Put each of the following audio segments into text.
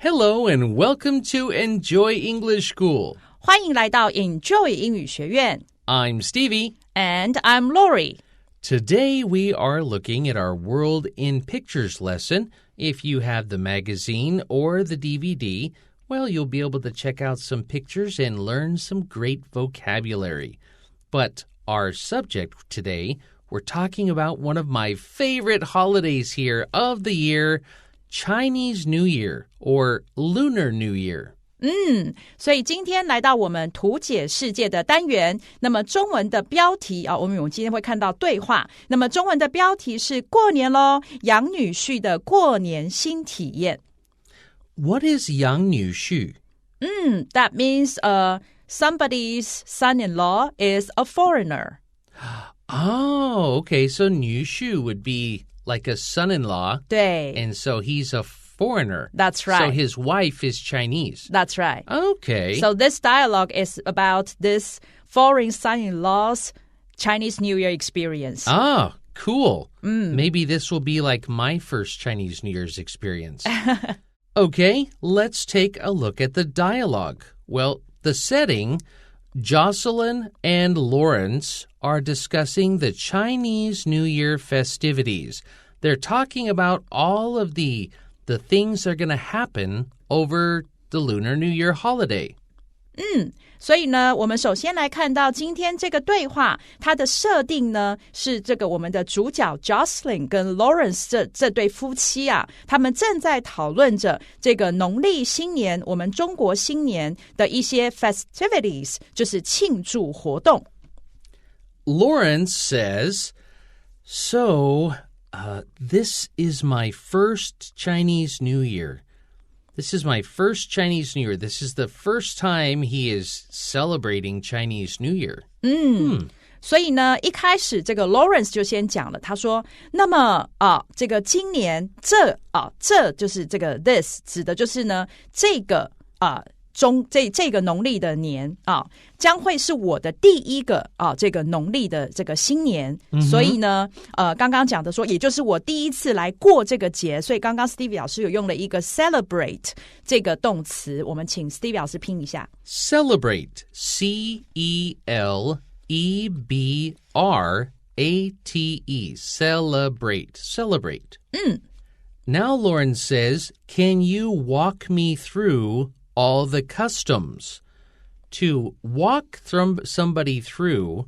Hello and welcome to Enjoy English School. 欢迎来到 Enjoy 英语学院。 I'm Stevie. And I'm Laurie. Today we are looking at our World in Pictures lesson. If you have the magazine or the DVD, well, you'll be able to check out some pictures and learn some great vocabulary. But our subject today, we're talking about one of my favorite holidays here of the year, Chinese New Year or Lunar New Year. 所以今天来到我们图解世界的单元，那么中文的标题我们今天会看到对话，那么中文的标题是过年咯，洋女婿的过年新体验。 What is 洋女婿? That means somebody's son-in-law is a foreigner. Oh, okay. So 女婿 would be like a son-in-law. 对。 And so he's a foreigner. That's right. So his wife is Chinese. That's right. Okay. So this dialogue is about this foreign son-in-law's Chinese New Year experience. Ah, cool. Maybe this will be like my first Chinese New Year's experience. Okay, let's take a look at the dialogue. Well, the setting, Jocelyn and Lawrence are discussing the Chinese New Year festivities. They're talking about all of the things that are going to happen over the Lunar New Year holiday. 所以呢，我们首先来看到今天这个对话，它的设定呢是这个我们的主角 Jocelyn 跟 Lawrence 这对夫妻啊，他们正在讨论着这个农历新年，我们中国新年的一些 festivities， 就是庆祝活动。Lawrence says, So, this is my first Chinese New Year.This is my first Chinese New Year. This is the first time he is celebrating Chinese New Year. 所以呢，一开始这个 Lawrence 就先讲了，他说：“那么这个今年这就是这个 this 指的就是呢这个这个农历的年将会是我的第一个这个农历的这个新年，所以呢刚刚讲的说，也就是我第一次来过这个节，所以刚刚 Stevie 老师有用了一个 celebrate 这个动词，我们请 Stevie 老师拼一下 Celebrate, C-E-L-E-B-R-A-T-E, celebrate. Now Lauren says, Can you walk me through all the customs? To walk somebody through,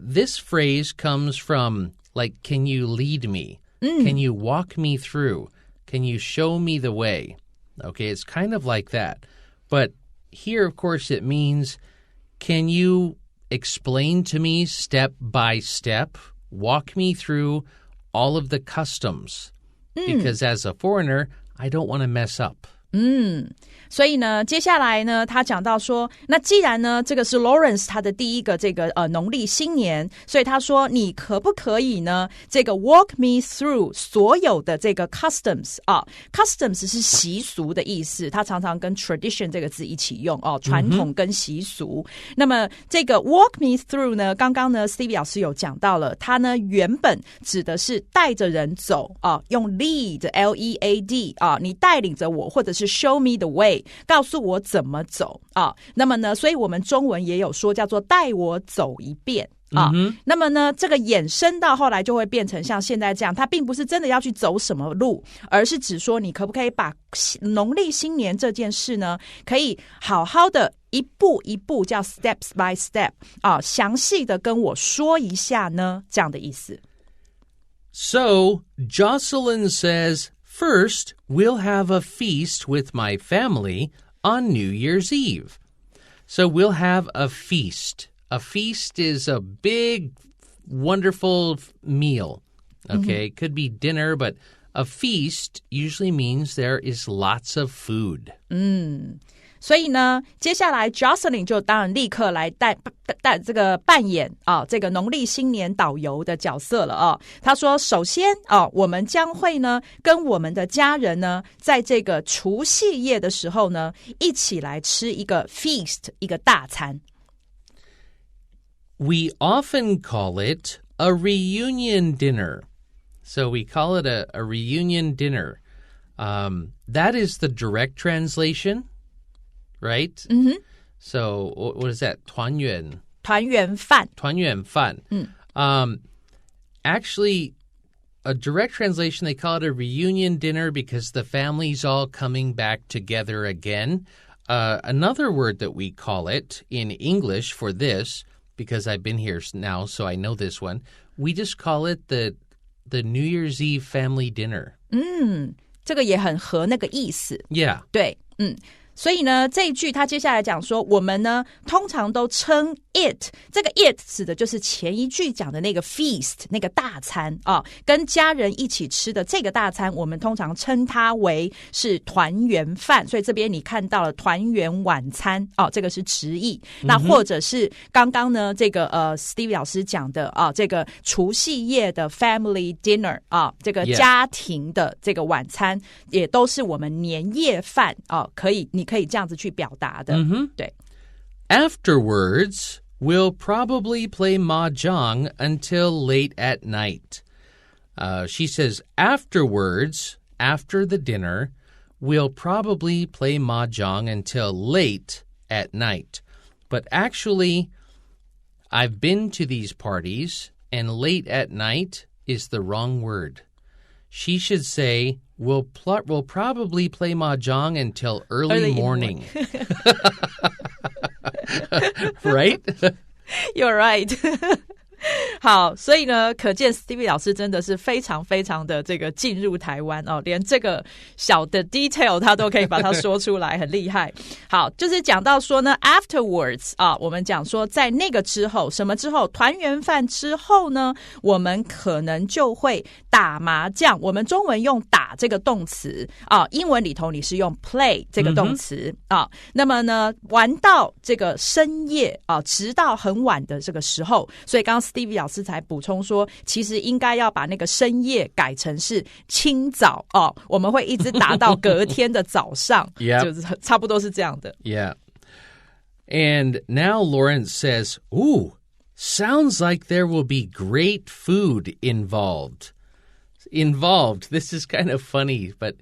this phrase comes from, like, can you lead me? Can you walk me through? Can you show me the way? Okay, it's kind of like that. But here, of course, it means, can you explain to me step by step, walk me through all of the customs? Because as a foreigner, I don't want to mess up. 所以呢，接下来呢，他讲到说，那既然呢，这个是 Lawrence 他的第一个这个农历新年，所以他说，你可不可以呢，这个 walk me through 所有的这个 customs customs 是习俗的意思，它常常跟 tradition 这个字一起用传统跟习俗。那么这个 walk me through 呢，刚刚呢 Stevie 老师有讲到了，它呢原本指的是带着人走用 lead L-E-A-D 你带领着我，或者是 show me the way。告诉我怎么走那么呢，所以我们中文也有说叫做带我走一遍那么呢，这个衍生到后来就会变成像现在这样，它并不是真的要去走什么路，而是指说你可不可以把农历新年这件事呢，可以好好的一步一步叫 steps by step 详细的跟我说一下呢，这样的意思。 So, Jocelyn says,First, we'll have a feast with my family on New Year's Eve. So we'll have a feast. A feast is a big, wonderful meal. Okay, It could be dinner, but a feast usually means there is lots of food. 所以呢，接下来 Jocelyn 就当然立刻来带这个扮演这个农历新年导游的角色了他说，首先我们将会呢跟我们的家人呢，在这个除夕夜的时候呢，一起来吃一个 feast 一个大餐。We often call it a reunion dinner. So we call it a reunion dinner. That is the direct translation, right? Mm-hmm. So what is that? 团圆饭. 团圆饭. Actually, a direct translation, they call it a reunion dinner because the family's all coming back together again. Another word that we call it in English for this, because I've been here now, so I know this one, we just call it the New Year's Eve family dinner. 这个也很合那个意思. Yeah. 对，所以呢，这一句他接下来讲说，我们呢通常都称 it， 这个 it 指的就是前一句讲的那个 feast 那个大餐啊，跟家人一起吃的这个大餐，我们通常称它为是团圆饭。所以这边你看到了团圆晚餐啊，这个是直译。那或者是刚刚呢这个Stevie 老师讲的啊，这个除夕夜的 family dinner 啊，这个家庭的这个晚餐，也都是我们年夜饭啊，你可以这样子去表达的。对。Afterwards, we'll probably play mahjong until late at night. She says, afterwards, after the dinner, we'll probably play mahjong until late at night. But actually, I've been to these parties, and late at night is the wrong word. She should say, we'll probably play mahjong until early morning. Right? You're right. 好，所以呢，可见 Stevie 老师真的是非常非常的这个进入台湾哦，连这个小的 detail 他都可以把它说出来，很厉害。好，就是讲到说呢 ，afterwards 啊，我们讲说在那个之后，什么之后？团圆饭之后呢，我们可能就会打麻将。我们中文用打这个动词啊，英文里头你是用 play 这个动词啊。那么呢，玩到这个深夜啊，直到很晚的这个时候，所以刚刚Stevie 老师才补充说，其实应该要把那个深夜改成是清早哦，我们会一直打到隔天的早上，就是差不多是这样的。Yeah. And now Lawrence says, "Ooh, sounds like there will be great food involved." Involved. This is kind of funny, but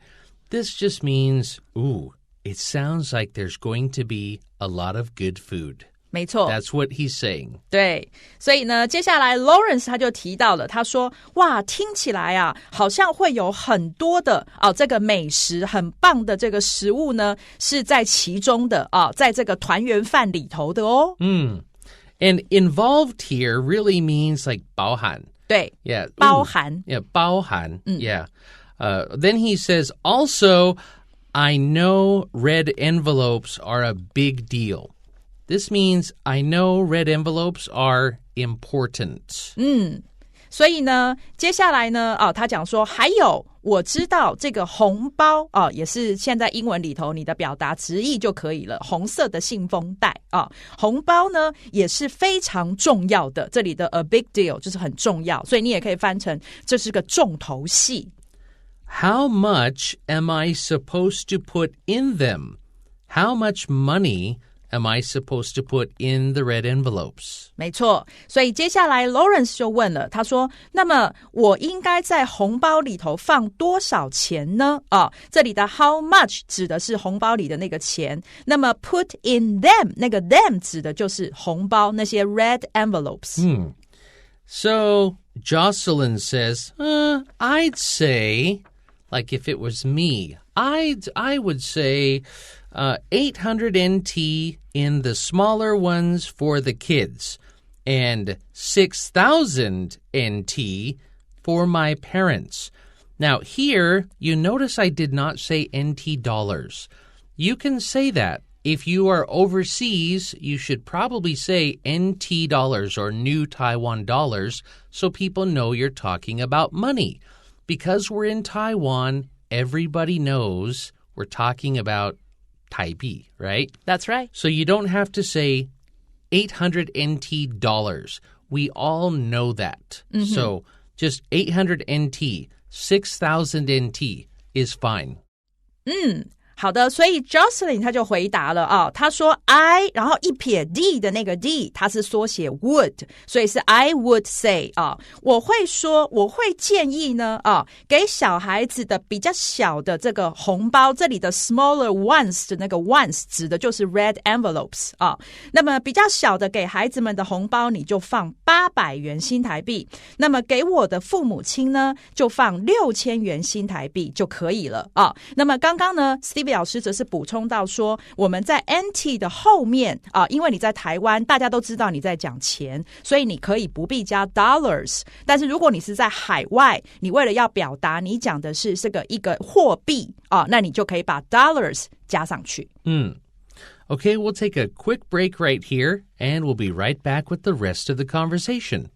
this just means, ooh, it sounds like there's going to be a lot of good food. 没错 That's what he's saying. 对，所以呢，接下来 Lawrence 他就提到了，他说，哇，听起来啊，好像会有很多的这个美食，很棒的这个食物呢，是在其中的在这个团圆饭里头的哦。And involved here really means like 包含。对 Yeah. 包含 Yeah, 包含。Yeah. Then he says, also, I know red envelopes are a big deal.This means I know red envelopes are important. 所以呢，接下来呢，他讲说，还有我知道这个红包也是现在英文里头你的表达直译就可以了，红色的信封袋红包呢也是非常重要的，这里的 a big deal 就是很重要，所以你也可以翻成这是个重头戏。How much am I supposed to put in them? How much money?Am I supposed to put in the red envelopes? 没错，所以接下来 Lawrence 就问了，他说，那么我应该在红包里头放多少钱呢？这里的 how much 指的是红包里的那个钱，那么 put in them 那个 them 指的就是红包那些 red envelopes. So Jocelyn says, I'd say, like if it was me, I would say 800 NT in the smaller ones for the kids and 6,000 NT for my parents. Now here, you notice I did not say NT dollars. You can say that. If you are overseas, you should probably say NT dollars or New Taiwan dollars so people know you're talking about money. Because we're in Taiwan, everybody knows we're talking about Taipei, right? That's right. So you don't have to say 800 NT dollars. We all know that. So just 800 NT, 6,000 NT is fine. 好的，所以 Jocelyn 他就回答了啊，他说 I 然后一撇 D 的那个 D 它是缩写 would， 所以是 I would say 啊，我会建议呢啊，给小孩子的比较小的这个红包，这里的 smaller ones 的那个 ones 指的就是 red envelopes 啊，那么比较小的给孩子们的红包你就放800元新台币，那么给我的父母亲呢就放6000元新台币就可以了啊。那么刚刚呢 Stevie 老师则是补充到说，我们在 NT 的后面啊，因为你在台湾大家都知道你在讲钱，所以你可以不必加 dollars， 但是如果你是在海外，你为了要表达你讲的是这个一个货币啊，那你就可以把 dollars 加上去。Okay, we'll take a quick break right here, and we'll be right back with the rest of the conversation.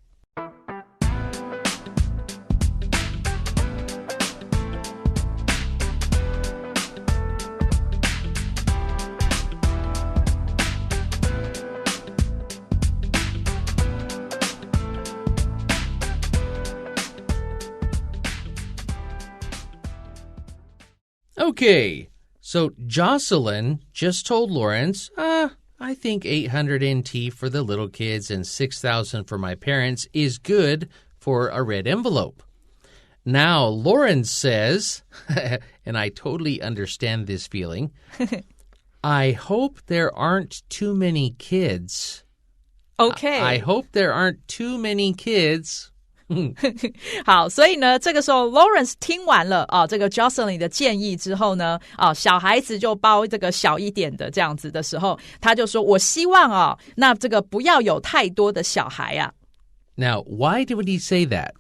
Okay, so Jocelyn just told Lawrence, I think 800 NT for the little kids and 6,000 for my parents is good for a red envelope. Now, Lawrence says, and I totally understand this feeling, I hope there aren't too many kids. Okay. I hope there aren't too many kids. 好，所以呢这个时候 Lawrence 听完了啊这个 Jocelyn 的建议之后呢啊小孩子就包这个小一点的这样子的时候，他就说我希望啊那这个不要有太多的小孩啊。Now, why would he say that?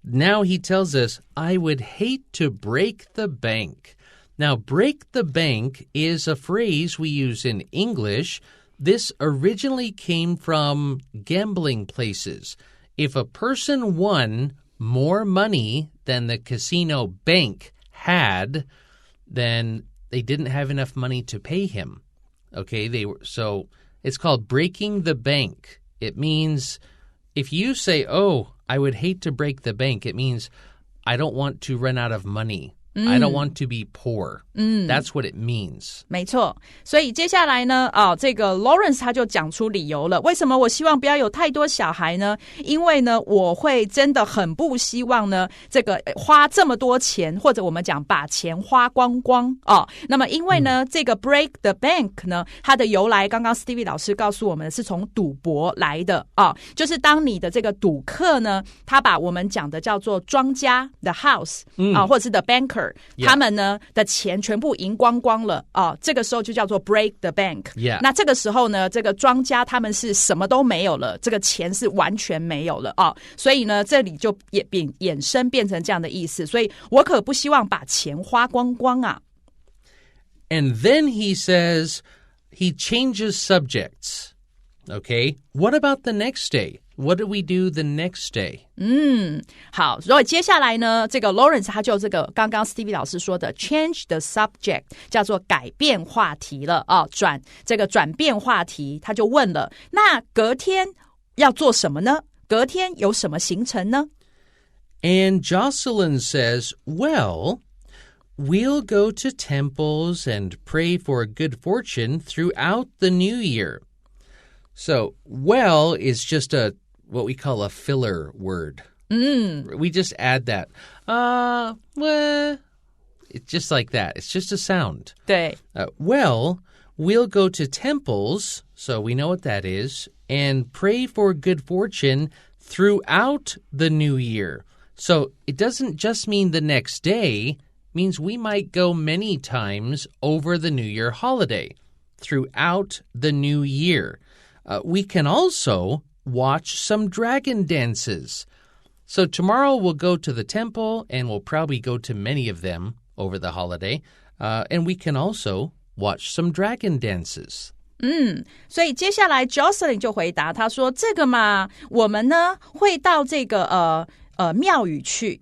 Now he tells us, I would hate to break the bank. Now, break the bank is a phrase we use in English. This originally came from gambling places. If a person won more money than the casino bank had, then they didn't have enough money to pay him. Okay, so it's called breaking the bank. It means if you say, oh, I would hate to break the bank, it means I don't want to run out of money. I don't want to be poor. That's what it means. 没错，所以接下来呢，这个 Lawrence 他就讲出理由了。为什么我希望不要有太多小孩呢？因为呢，我会真的很不希望呢，这个花这么多钱，或者我们讲把钱花光光哦。那么因为呢，这个 break the bank 呢，它的由来，刚刚 Stevie 老师告诉我们是从赌博来的啊，就是当你的这个赌客呢，他把我们讲的叫做庄家 the house 啊，或者是 the banker。他们呢的钱全部赢光光了啊，这个时候就叫做 break the bank。那这个时候呢，这个庄家他们是什么都没有了，这个钱是完全没有了啊，所以呢，这里就衍生变成这样的意思，所以我可不希望把钱花光光啊。And then he says he changes subjects. Okay, what about the next day? What do we do the next day? 好，所以接下来呢，这个 Lawrence 他就这个刚刚 Stevie 老师说的 change the subject 叫做改变话题了啊，转变话题，他就问了，那隔天要做什么呢？隔天有什么行程呢？ And Jocelyn says, well, we'll go to temples and pray for good fortune throughout the new year. So, well is just what we call a filler word. We just add that. Well, it's just like that. It's just a sound. 对。Well, we'll go to temples, so we know what that is, and pray for good fortune throughout the new year. So it doesn't just mean the next day. It means we might go many times over the New Year holiday, throughout the new year. We can also watch some dragon dances. So tomorrow we'll go to the temple, and we'll probably go to many of them over the holiday. And we can also watch some dragon dances. 所以接下来 Jocelyn 就回答他说，这个嘛，我们呢会到这个庙宇去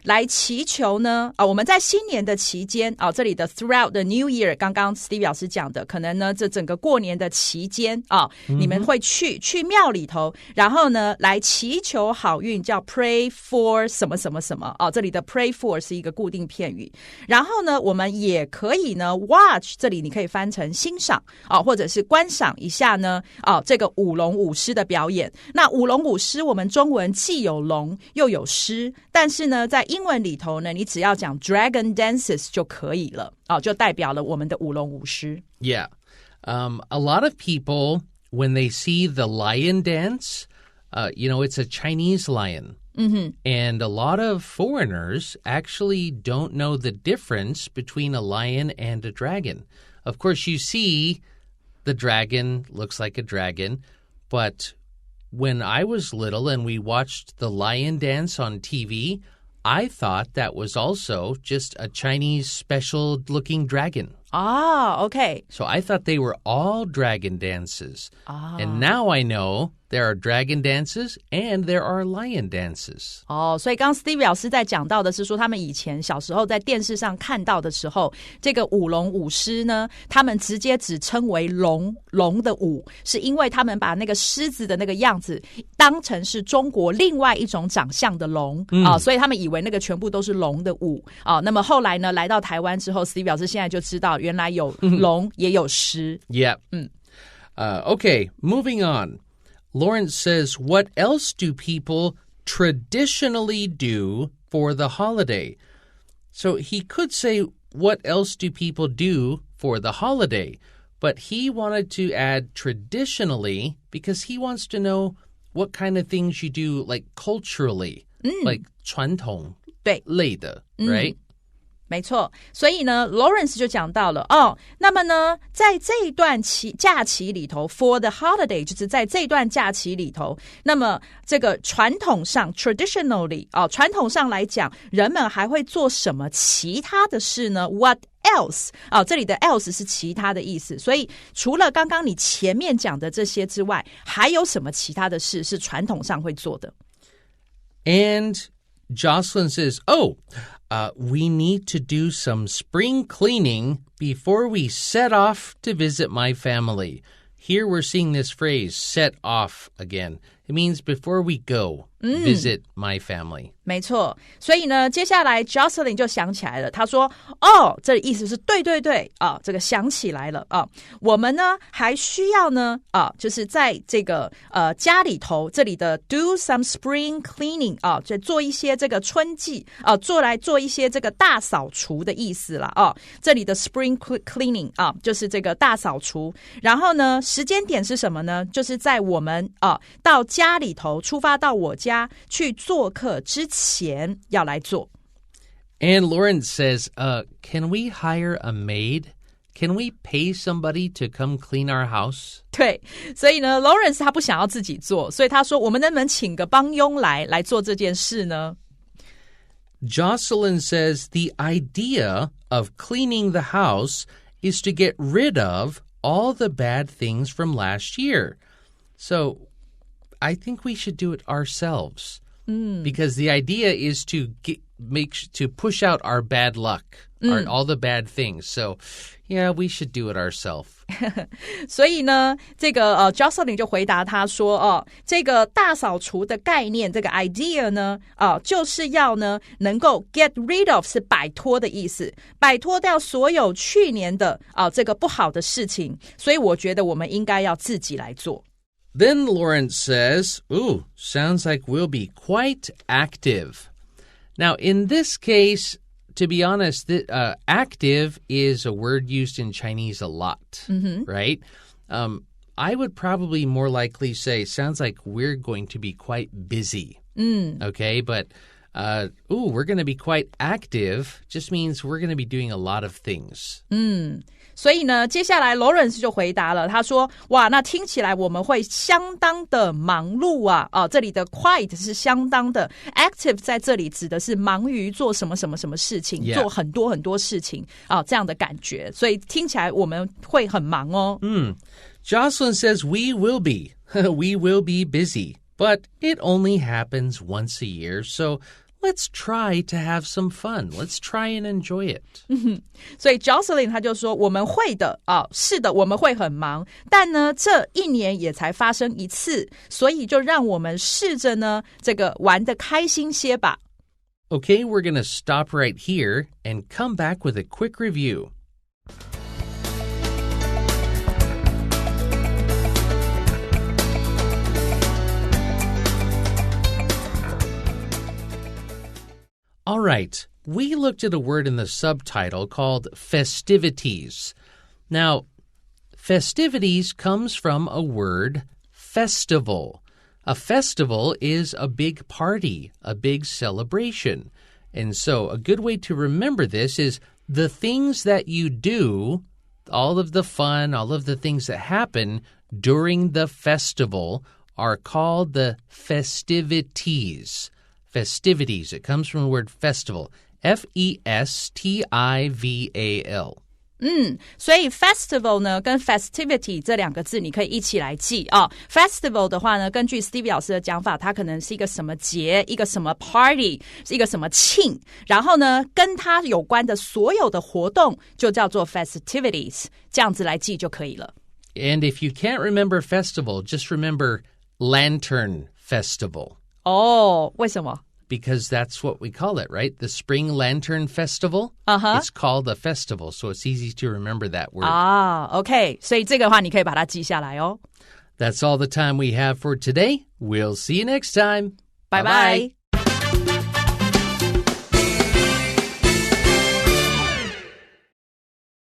来祈求呢我们在新年的期间这里的 throughout the New Year 刚刚 Stevie 老师讲的，可能呢这整个过年的期间你们会去庙里头，然后呢来祈求好运，叫 pray for 什么什么什么这里的 pray for 是一个固定片语。然后呢我们也可以呢 watch， 这里你可以翻成欣赏或者是观赏一下呢这个舞龙舞狮的表演。那舞龙舞狮我们中文既有龙又有狮，但是呢在英文里头呢，你只要讲 dragon dances 就可以了就代表了我们的舞龙舞狮。Yeah. A lot of people, when they see the lion dance, it's a Chinese lion. And a lot of foreigners actually don't know the difference between a lion and a dragon. Of course, you see the dragon looks like a dragon, but when I was little and we watched the lion dance on TV, I thought that was also just a Chinese special-looking dragon. Okay. So I thought they were all dragon dances. And now I know there are dragon dances and there are lion dances. 所以刚刚 Stevie 老师在讲到的是说，他们以前小时候在电视上看到的时候，这个舞龙舞狮呢，他们直接只称为龙的舞，是因为他们把那个狮子的那个样子当成是中国另外一种长相的龙所以他们以为那个全部都是龙的舞那么后来呢，来到台湾之后 ，Stevie 老师现在就知道原来有龙也有狮。Yep. Okay, moving on. Lawrence says, what else do people traditionally do for the holiday? So he could say, what else do people do for the holiday? But he wanted to add traditionally because he wants to know what kind of things you do, like culturally, like 传统类的 right? 没错，所以呢 Lawrence 就讲到了那么呢在这一段假期里头 for the holiday 就是在这一段假期里头，那么这个传统上 traditionally 传统上来讲，人们还会做什么其他的事呢？ What else 这里的 else 是其他的意思，所以除了刚刚你前面讲的这些之外，还有什么其他的事是传统上会做的？ And Jocelyn says, we need to do some spring cleaning before we set off to visit my family. Here we're seeing this phrase, set off again. It means before we go visit my family. 没错，所以呢，接下来 Jocelyn 就想起来了，他说这意思是对这个想起来了我们呢还需要呢就是在这个家里头这里的 do some spring cleaning 就做一些这个春季做一些这个大扫除的意思啦这里的 spring cleaning 就是这个大扫除。然后呢时间点是什么呢？就是在我们到家里头出发到我家去做客之前要来做。 And Lawrence says, can we hire a maid? Can we pay somebody to come clean our house? 对，所以呢 Lawrence 他不想要自己做，所以他说我们能不能请个帮佣来做这件事呢？ Jocelyn says the idea of cleaning the house is to get rid of all the bad things from last year. So I think we should do it ourselves because the idea is to push out our bad luck, all the bad things. So, yeah, we should do it ourselves. 所以呢，这个Jocelyn 就回答他说这个大扫除的概念，这个 idea 呢就是要呢能够 get rid of 是摆脱的意思，摆脱掉所有去年的这个不好的事情，所以我觉得我们应该要自己来做。Then Lawrence says, sounds like we'll be quite active. Now, in this case, to be honest, active is a word used in Chinese a lot, right? I would probably more likely say, sounds like we're going to be quite busy, okay? But, we're going to be quite active just means we're going to be doing a lot of things. 所以呢，接下来 Lawrence 就回答了，他说：“哇，那听起来我们会相当的忙碌啊！这里的 quite 是相当的 ，active 在这里指的是忙于做什么什么什么事情， 做很多很多事情这样的感觉，所以听起来我们会很忙哦。Jocelyn says we will be busy, but it only happens once a year, so let's try to have some fun. Let's try and enjoy it. 所以 Jocelyn 他就说我们会的是的，我们会很忙，但呢这一年也才发生一次，所以就让我们试着呢这个玩得开心些吧。Okay, we're going to stop right here and come back with a quick review. All right, we looked at a word in the subtitle called festivities. Now, festivities comes from a word festival. A festival is a big party, a big celebration. And so a good way to remember this is the things that you do, all of the fun, all of the things that happen during the festival are called the festivities. Festivities. It comes from the word festival. F-E-S-T-I-V-A-L. 所以 festival 呢跟 festivity 这两个字你可以一起来记Festival 的话呢，根据 Stevie 老师的讲法，它可能是一个什么节，一个什么 party， 是一个什么庆，然后呢跟它有关的所有的活动就叫做 festivities， 这样子来记就可以了。And if you can't remember festival, just remember Lantern Festival. 为什么？Because that's what we call it, right? The Spring Lantern Festival. It's called a festival, so it's easy to remember that word. OK. 所以这个的话你可以把它记下来哦。That's all the time we have for today. We'll see you next time. Bye-bye.